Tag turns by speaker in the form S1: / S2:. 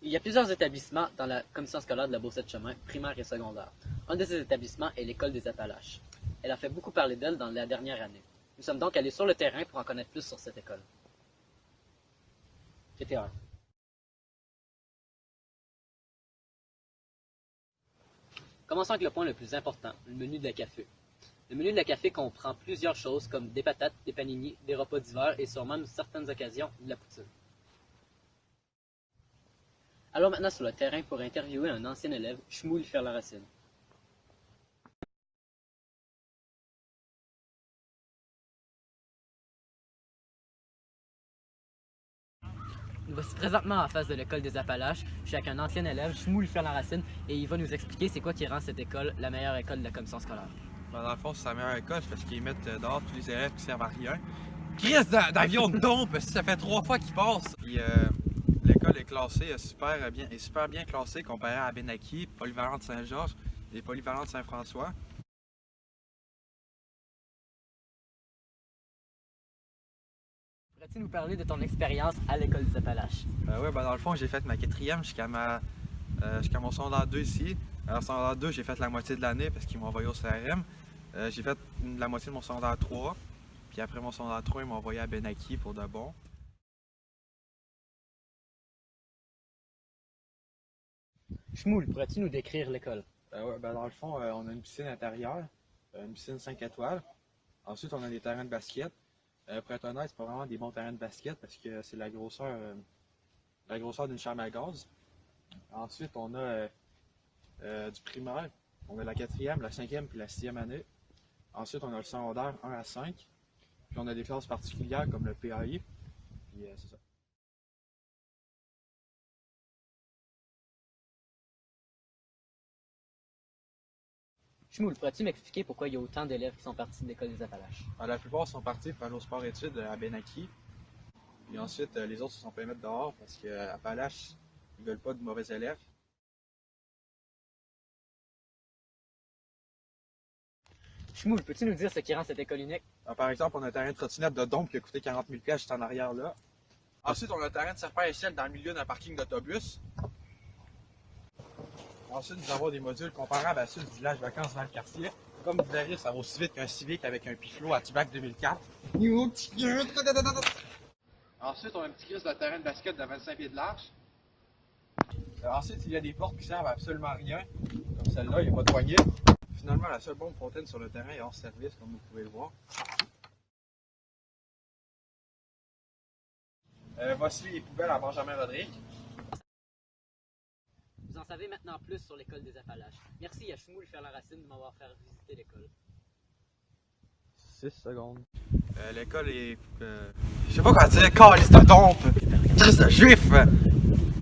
S1: Il y a plusieurs établissements dans la commission scolaire de la Beauce-Chemin, primaire et secondaire. Un de ces établissements est l'École des Appalaches. Elle a fait beaucoup parler d'elle dans la dernière année. Nous sommes donc allés sur le terrain pour en connaître plus sur cette école. GTA1. Commençons avec le point le plus important, le menu de la café. Le menu de la café comprend plusieurs choses comme des patates, des panini, des repas d'hiver et sur même certaines occasions de la poutine. Allons maintenant sur le terrain pour interviewer un ancien élève, Shmuel Ferlaracine. Nous voici présentement en face de l'école des Appalaches. Je suis avec un ancien élève, Shmuel Ferlaracine, et il va nous expliquer c'est quoi qui rend cette école la meilleure école de la commission scolaire.
S2: Ben, dans le fond, c'est la meilleure école parce qu'ils mettent dehors tous les élèves qui servent à rien. Crise d'avion de tombe, ça fait 3 fois qu'ils passent. Puis l'école est classée super bien classée comparée à Benaki, Polyvalente Saint-Georges et Polyvalente Saint-François.
S1: Pourrais-tu nous parler de ton expérience à l'école des Appalaches?
S2: Ouais, ben, dans le fond, j'ai fait ma 4e jusqu'à mon secondaire 2 ici. Alors, secondaire 2, j'ai fait la moitié de l'année parce qu'ils m'ont envoyé au CRM. J'ai fait la moitié de mon secondaire 3. Puis après mon secondaire 3, ils m'ont envoyé à Benaki pour de bon.
S1: Shmuel, pourrais-tu nous décrire l'école?
S2: Ouais, ben, dans le fond, on a une piscine intérieure, une piscine 5 étoiles. Ensuite, on a des terrains de basket. Pour être honnête, c'est pas vraiment des bons terrains de basket parce que c'est la grosseur d'une chambre à gaz. Ensuite, on a du primaire. On a la 4e, la 5e puis la 6e année. Ensuite, on a le secondaire 1 à 5. Puis on a des classes particulières comme le PAI. Puis c'est ça.
S1: Shmuel, pourrais-tu m'expliquer pourquoi il y a autant d'élèves qui sont partis de l'école des Appalaches?
S2: La plupart sont partis pour aller au sport-études à Benaki. Puis ensuite, les autres se sont fait mettre dehors parce qu'à Appalaches, ils veulent pas de mauvais élèves.
S1: Shmuel, peux-tu nous dire ce qui rend cette école unique?
S2: Par exemple, on a un terrain de trottinette de Dompe qui a coûté 40 000 juste en arrière là. Ensuite, on a un terrain de serpent à échelle dans le milieu d'un parking d'autobus. Ensuite, nous avons des modules comparables à ceux du village vacances dans le quartier. Comme vous verrez, ça va aussi vite qu'un Civic avec un Piflo à Tubac 2004. Ensuite, on a un petit gris de terrain de basket de 25 pieds de large. Ensuite, il y a des portes qui servent à absolument rien. Comme celle-là, il n'y a pas de poignée. Finalement, la seule bombe fontaine sur le terrain est hors service, comme vous pouvez le voir. Voici les poubelles à Benjamin Rodrigue.
S1: Vous en savez maintenant plus sur l'école des Appalaches. Merci à Shmuel Ferlaracine de m'avoir fait visiter l'école.
S2: 6 secondes. L'école est. Je sais pas quoi dire, calice de dompe! Triste juif!